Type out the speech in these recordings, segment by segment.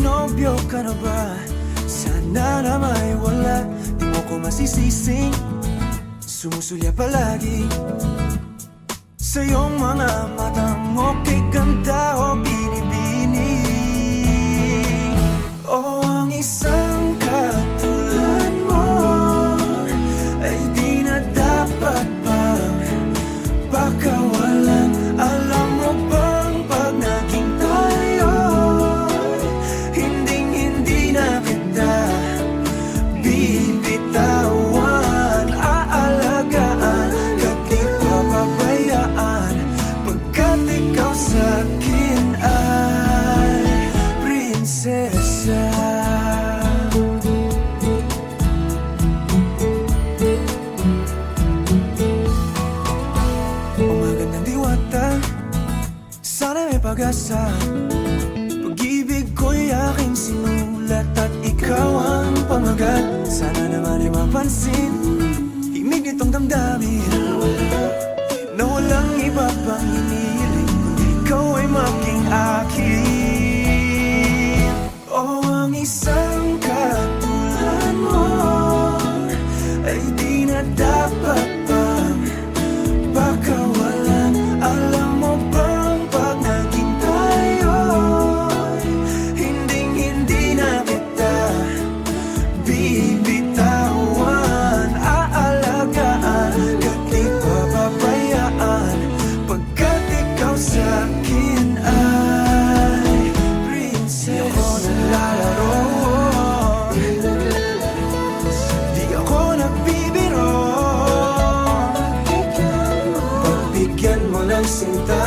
nobyo ka na ba? Sana na may wala, di mo ko masisising sumusulya palagi sa iyong mga matang okay ganda o binibini. O ang isang katulad mo ay di na dapat pang pakawalan. Alam mo bang pag naging tayo, hinding-hindi na kita bibitawan. Aalagaan at di papabayaan, pagkat ikaw sa'kin ay prinsesa. Umagandang diwata, sana may pag-asa. Pag-ibig ko'y aking sinulat at ikaw ang pamagat. Sana naman ay mapansin himig nitong damdamin na walang iba pang hinihiling kundi ikaw ay maging akin. O ang isang katulad mo ay di na dapat pang pakawalan. Alam mo bang pag naging tayo, hinding-hindi na kita bibitawan. Aalagaan at di papabayaan, pagkat ikaw sa'kin ay prinsesa. Di ako naglalaro, di ako nagbibiro. Pagbigyan mo ng sinta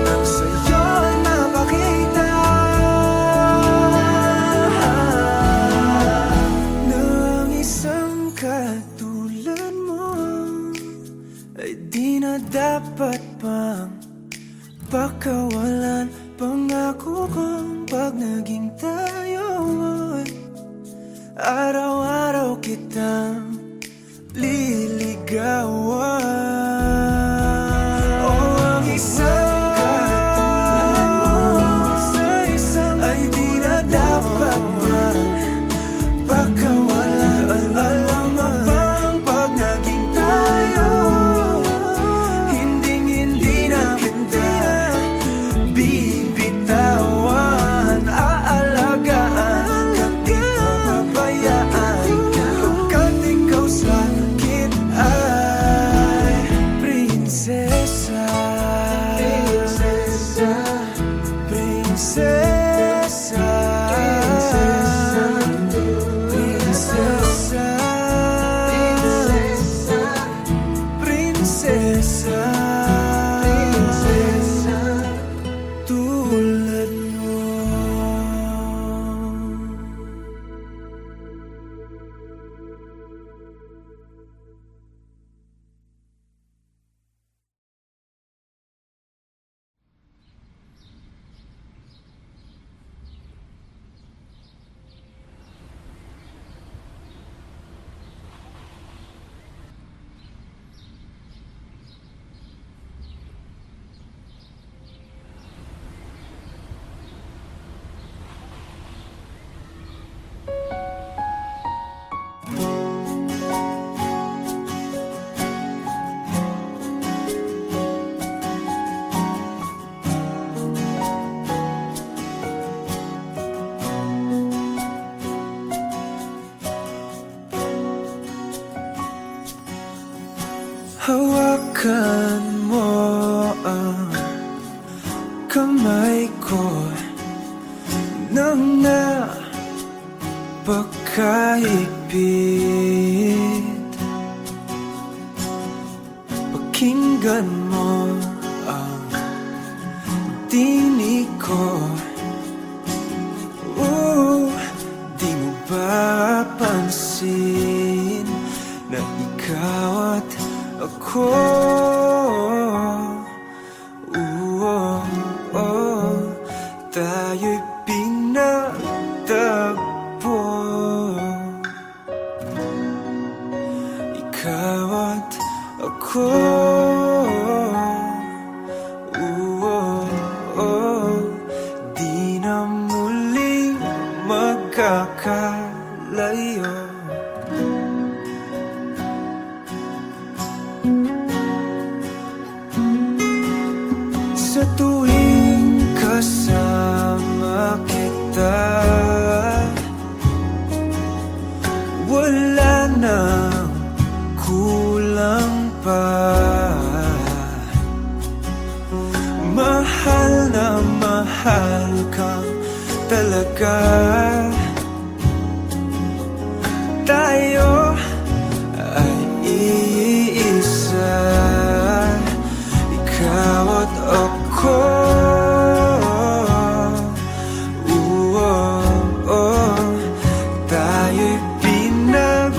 nang sa'yo ay mapakita ng isang katulad mo ay di na dapat pang pakawalan. Pangako kong pag naging tayo, araw-araw kitang liligawan. O ang isang katulad mo ay di na dapat pang pakawalan. Alam mo bang pag naging tayo, hinding-hindi na kita bibitawan. Aalagaan at di papabayaan, pagkat ikaw sa'kin ay prinsesa. Prinsesa, prinsesa, prinsesa, prinsesa, tulad mo. Hawakan mo ang kamay ko nang napakahigpit. Pakinggan mo ang tinig ko. Di mo ba pansin na ikaw at ako, tayo'y pinagtagpo. Ikaw at ako, mahal kang talaga. Tayo ay iisa, ikaw at ako. Tayo'y pinagtagpo,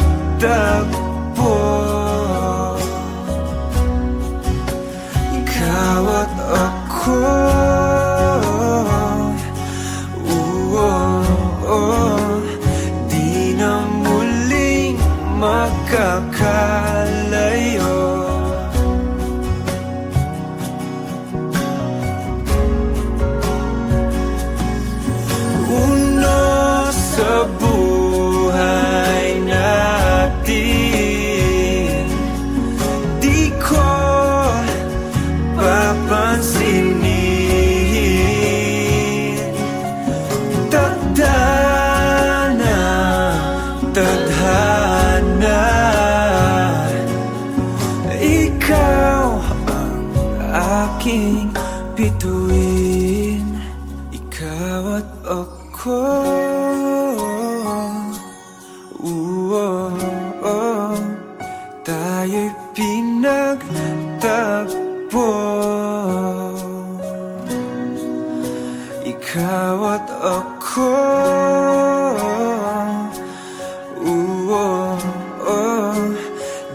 ikaw at ako. Di na muling magkakalayo. Uno sa buhay natin, di ko papansinin. Tadhana, tadhana, ikaw ang aking bituin, ikaw at ako. Tayo'y pinagtagpo, ikaw at ako.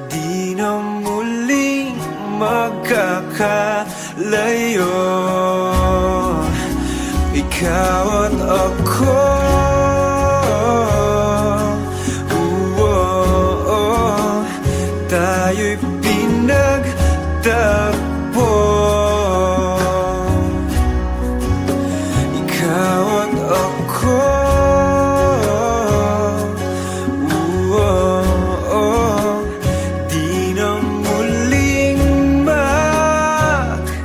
Di na muling magkakalayo, ikaw at ako. Tayo'y pinagtagpo, ikaw at ako. Di na muling magkakalayo.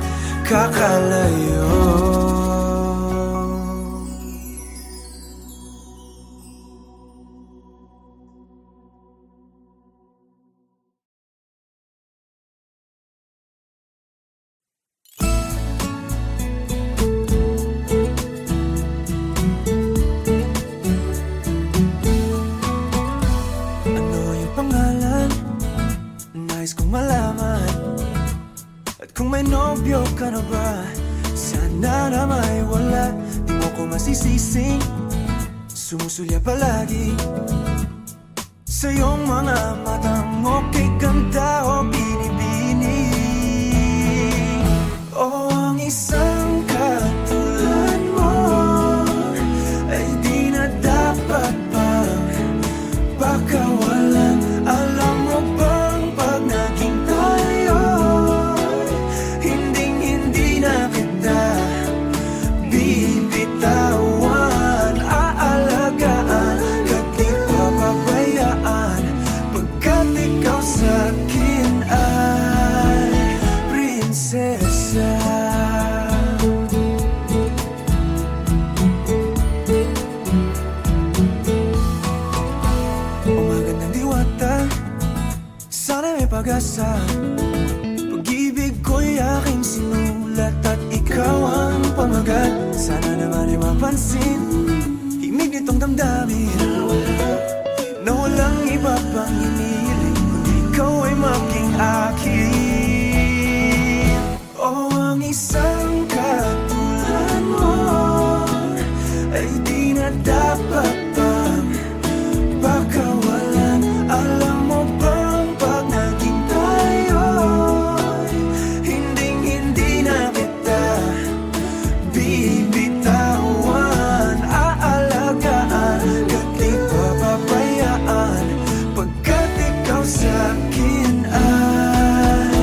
Nais kong malaman, at kung may nobyo ka na ba, sana na may wala. Di mo ko masisising sumusulya palagi sa iyong mga matang okay ganda o binibini. O ang isang katulad mo ay di na dapat pang pakawalan. Alam mo bang pag naging tayo, hinding-hindi na kita bibitawan. Aalagaan ka't di papabayaan, pagkat ikaw sa'kin ay prinsesa. Sana may pag-asa, pag-ibig ko'y aking sinulat at ikaw ang pamagat. Sana naman ay mapansin himig nitong damdamin na walang iba pang hinihiling kundi ikaw ay maging akin. O ang isang katulad mo ay di na dapat pang pakawalan. Alam mo ba bibitawan, aalagaan ka't di papabayaan, pagkat ikaw sa'kin ay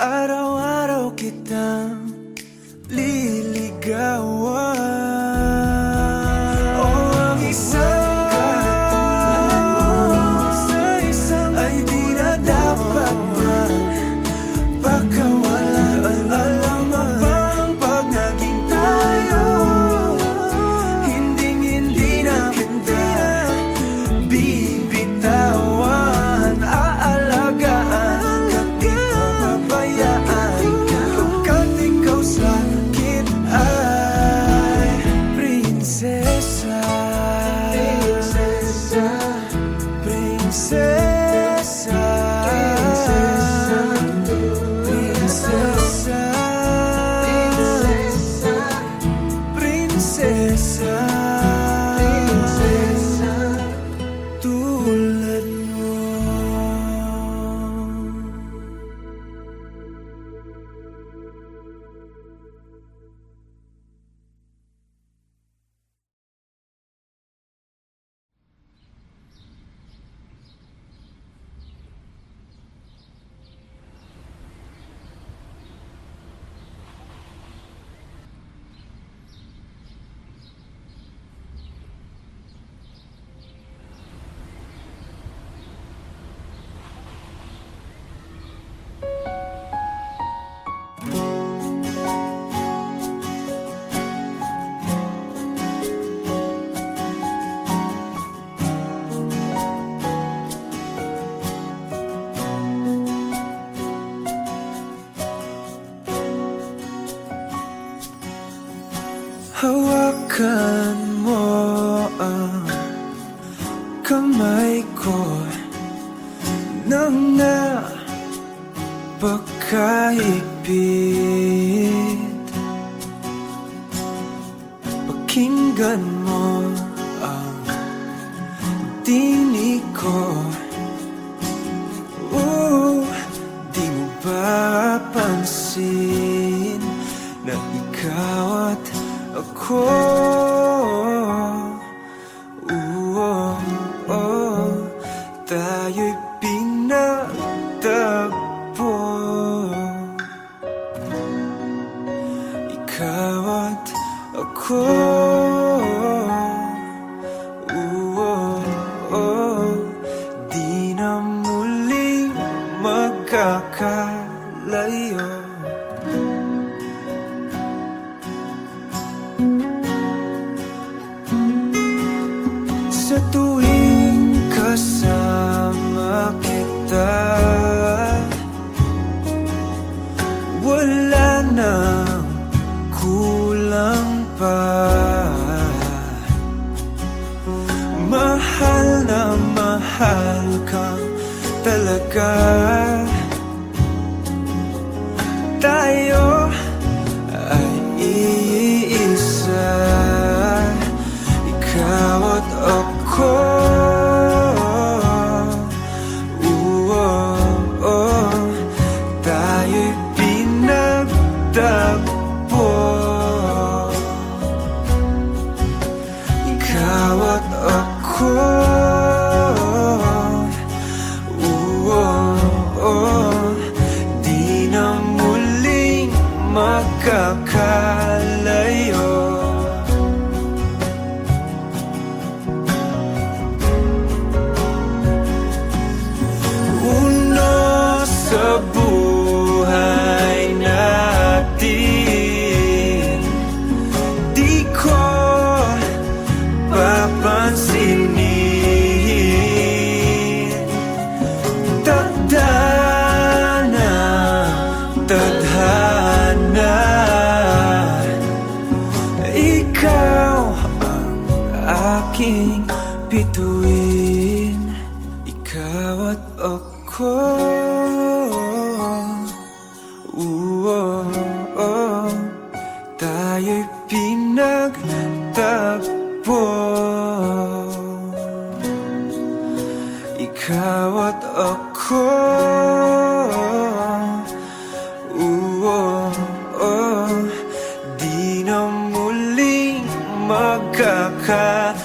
Araw-araw kitang liligawan. Oh, ang isang katulad mo sa isang ay di na dapat magpakawalan. Alam mo bang pag naging tayo, hindi na kita bibitawan. Aalagaan at di papabayaan, pagkat ikaw sa akin ay prinsesa. Prinsesa, prinsesa, prinsesa, prinsesa, tulad mo. Hawakan mo ang kamay ko nang napakahigpit. Pakinggan mo ang tinig ko. Di mo ba pansin na ikaw at ako, tayo'y pinagtagpo. Ikaw at ako, di na muling magkakalayo. Sa tuwing kasama kita, wala nang kulang pa. Mahal na mahal kang talaga. Tayo ay iisa, ikaw at ako. Tayo'y pinagtagpo. Ikaw at ako, di na muling magkakalayo. Sa buhay natin, di ko papansinin. Tadhana, tadhana, ikaw ang aking bituin. Ikaw at ako, tayo'y pinagtagpo. Ikaw at ako, di na muling magkakalayo.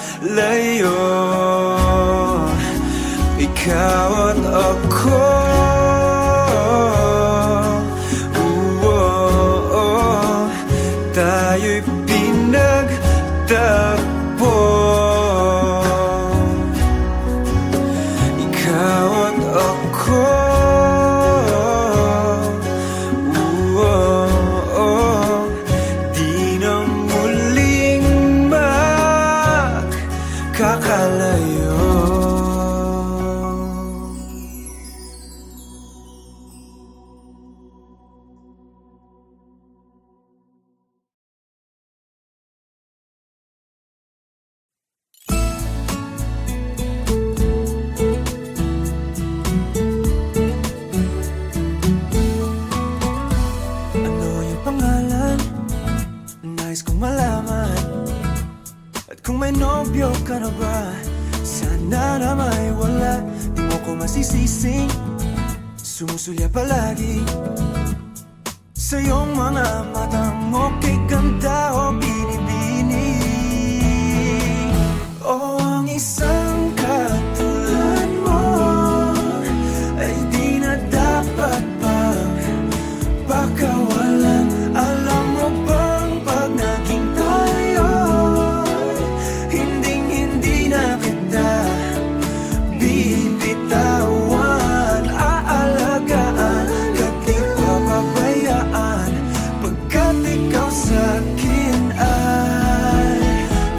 Kung may nobyo ka na ba, sana na may wala. Di mo ko masisising sumusulya palagi sa iyong mga matang okay ganda o binibini. O ang isang katulad mo ay di na dapat pang pakawalan. Alam mo bang pag naging tayo, hinding-hindi na kita bibitawan. Aalagaan ka't di papabayaan, pagkat ikaw sa'kin ay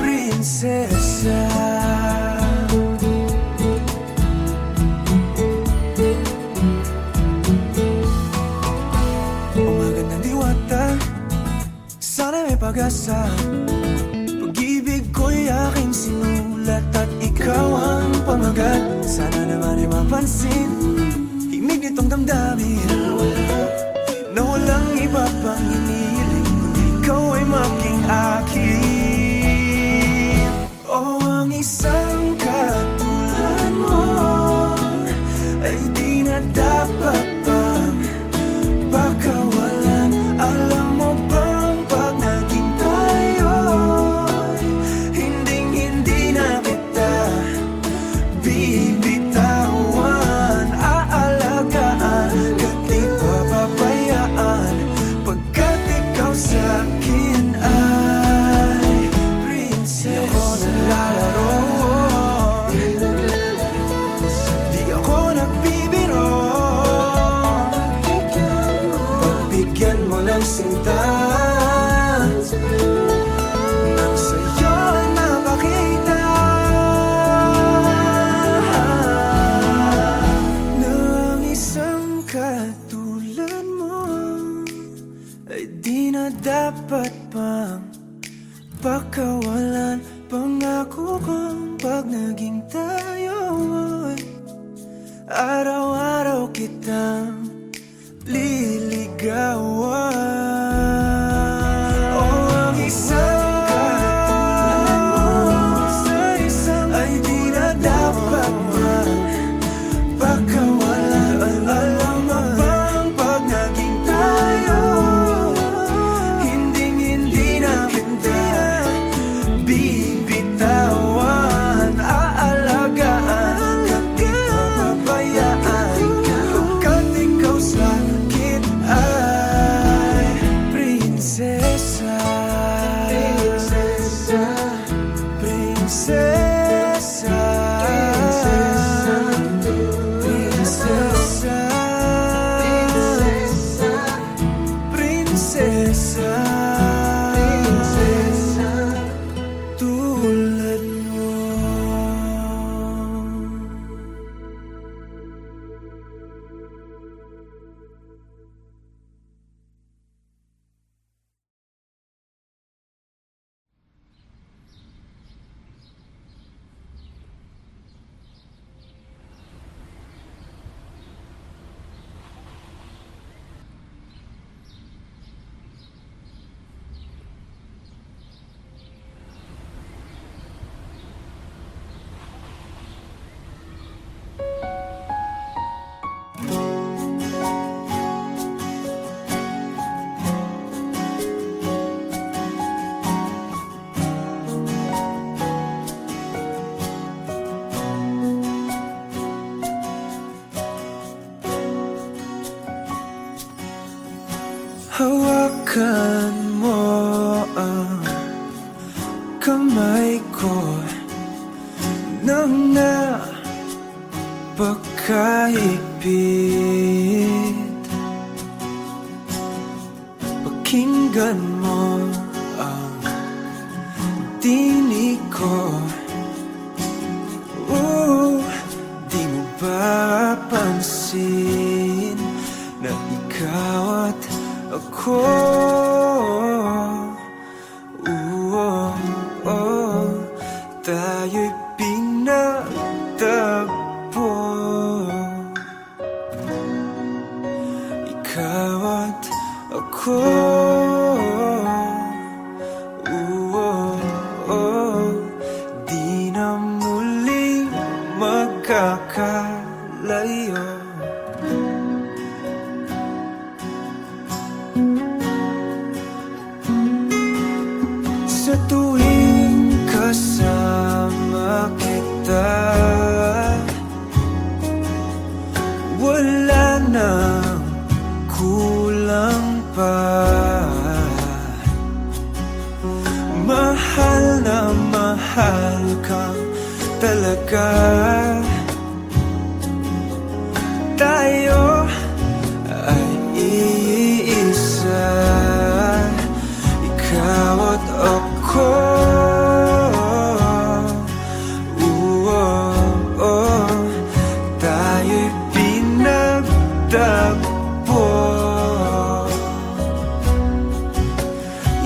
prinsesa. Magandang diwata, sana may pag-asa. Pag-ibig ko'y aking sinulat at ikaw ang pamagat. Sana naman ay mapansin himig nitong damdamin na walang iba pang hinihiling kundi ikaw ay maging akin. O ang isang katulad mo ay di na dapat pang pakawalan. Alam mo bang pag naging tayo, hinding-hindi na kita bibitawan. Aalagaan ka't di papabayaan, pagkat ikaw sa'kin ay prinsesa. Di ako naglalaro, di ako nagbibiro. Pagbigyan mo ng sinta, nang sa'yo ay mapakita na ang isang katulad mo ay di na dapat pang pakawalan. Pangako kong pag naging tayo ay araw-araw kitang liligawan. O ang isang katulad mo ay di na dapat pakawalan. Alam mo bang pag naging tayo, hinding-hindi na kita bibitawan. Aalagaan ka't di papabayaan, pagkat ikaw sa'kin ay prinsesa. Prinsesa, prinsesa, prinsesa, prinsesa, tulad mo. Hawakan mo ang kamay ko nang napakahigpit. Pakinggan mo ang tinig ko. Di mo ba pansin na ikaw at ako tayo'y pinagtagpo. Ikaw at ako Sa tuwing kasama kita, wala nang kulang pa. Mahal na mahal kang talaga. Tayo ay iisa, ikaw at ako. Tayo'y pinagtagpo,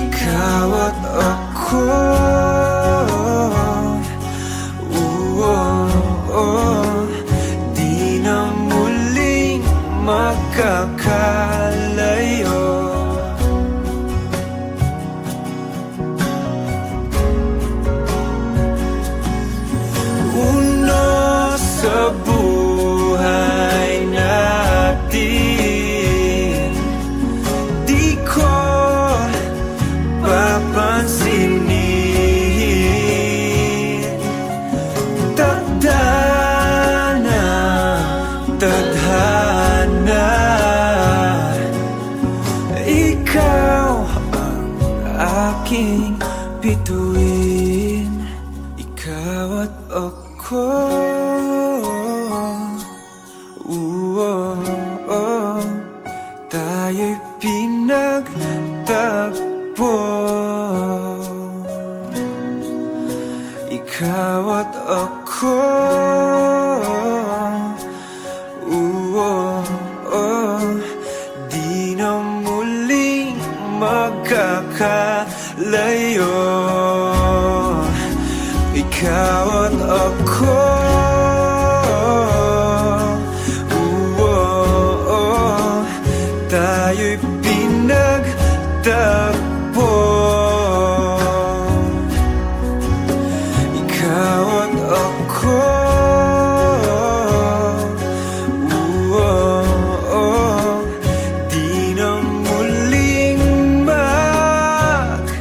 ikaw at ako. Di na muling magkakalayo. Uno sa buhay natin, di ko papansinin. Tadhana, tadhana, ikaw ang aking bituin, ikaw at ako. Tayo'y pinagtagpo, ikaw at ako. Di na muling magkakalayo, ikaw at ako. Tayo'y pinagtagpo, ikaw at ako. Di na muling magkakalayo.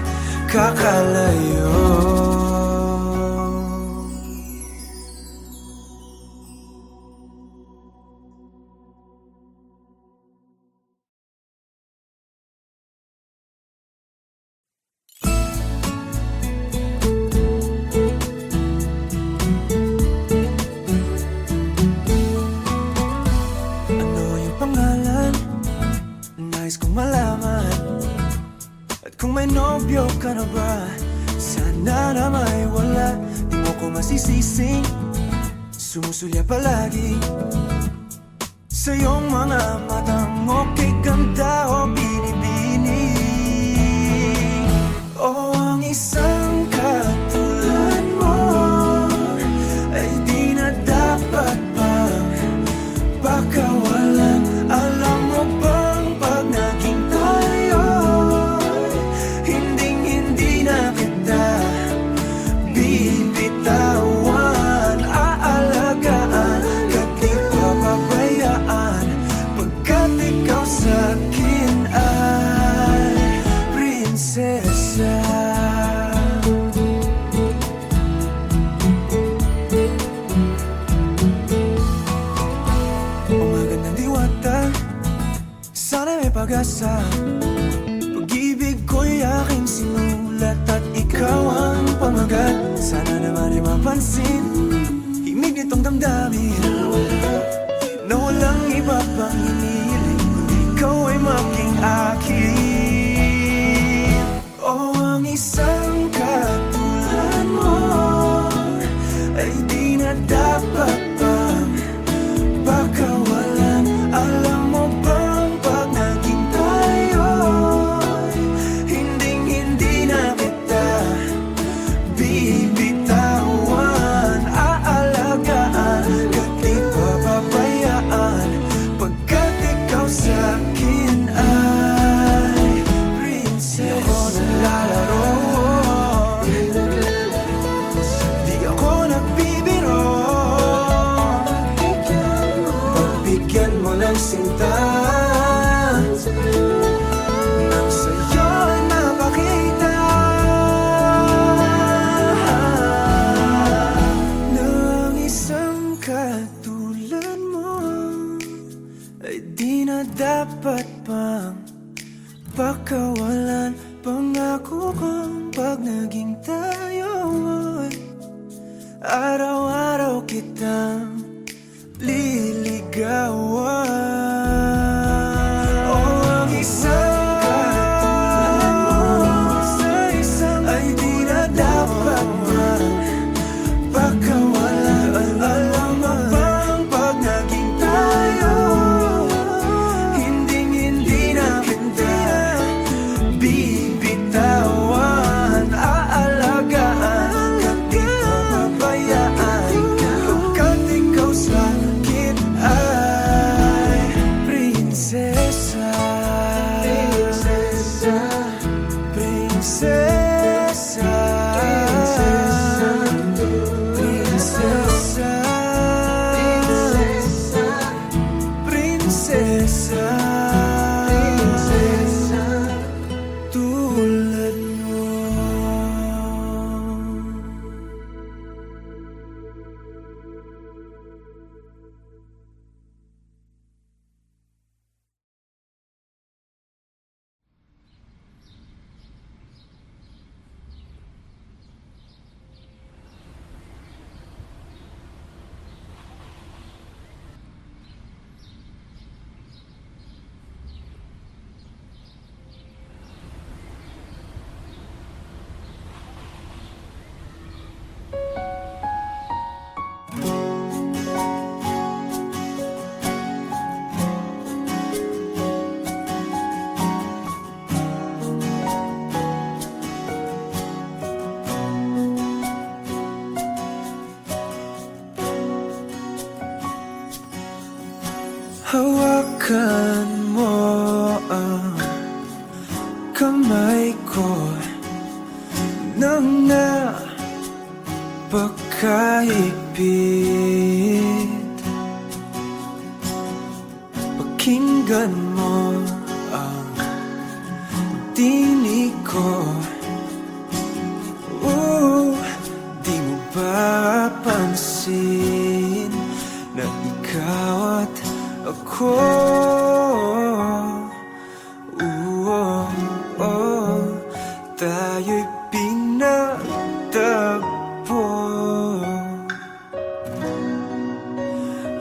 Nais kong malaman, at kung may nobyo ka na ba, sana na may wala. Di mo ko masisising sumusulya palagi sa iyong mga matang okay ganda o binibini. O ang isang katulad mo ay di na dapat bang baka walang alam mo ba? Pag-asa, pag-ibig ko'y aking sinulat at ikaw ang pamagat. Sana naman ay mapansin himig nitong damdamin na walang iba pang hinihiling kundi ikaw ay maging akin. O ang isang katulad mo ay di na dapat bang baka walang alam mo ba? Bibitawan, aalagaan, kahit pagkawalan. Pangako kong pag naging tayo ay araw-araw kitang liligawan. Oh, ang isang katulad mo sa isang ay di na dapat magpakawalan. Alam mo bang pag naging tayo, hindi na kita bibitawan. Aalagaan ka di pabayaan. Pagkat ikaw sa akin ay prinsesa. Prinsesa, prinsesa, prinsesa, prinsesa, tulad mo. Hawakan mo ang kamay ko nang napakaipit. Pakinggan mo ang tinig ko. Di mo ba pansin na ikaw at ako, tayo'y pinagtagpo.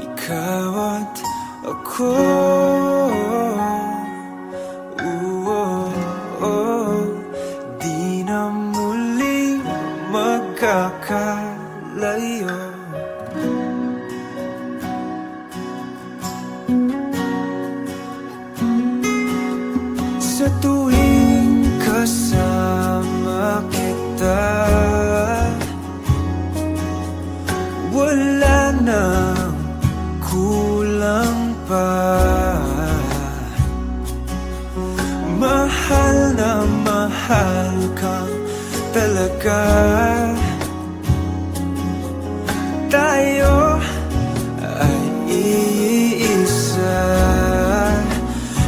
Ikaw at ako, di na muling magkakalayo. Sa tuwing kasama kita, wala nang kulang pa. Mahal na mahal kang talaga. Tayo ay iisa,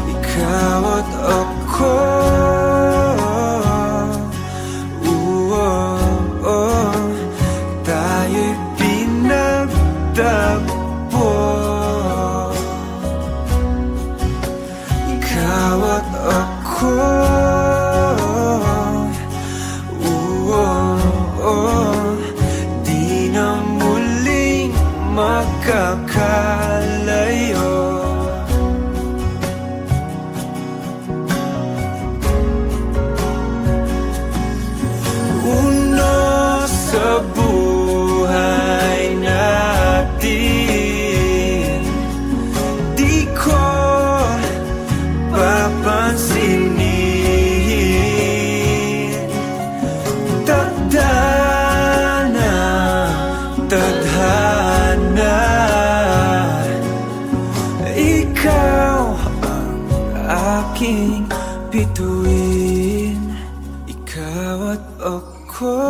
ikaw at ako. Tayo'y pinagtagpo. Ikaw at ako, di na muling magkakalayo. Sa buhay natin, di ko papansinin. Tadhana, tadhana, ikaw ang aking bituin. Ikaw at ako,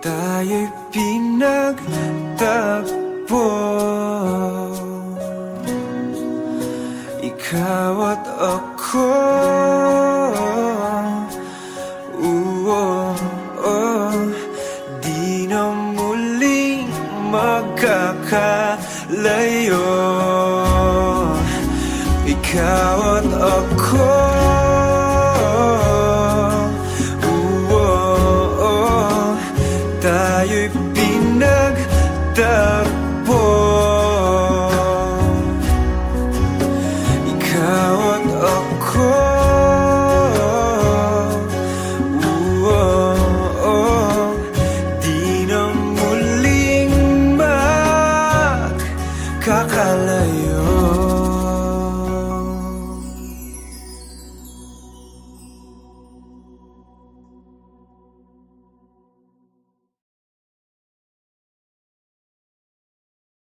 tayo'y pinagtagpo. Ikaw at ako, di na muling magkakalayo. ikaw at ako. Tayo'y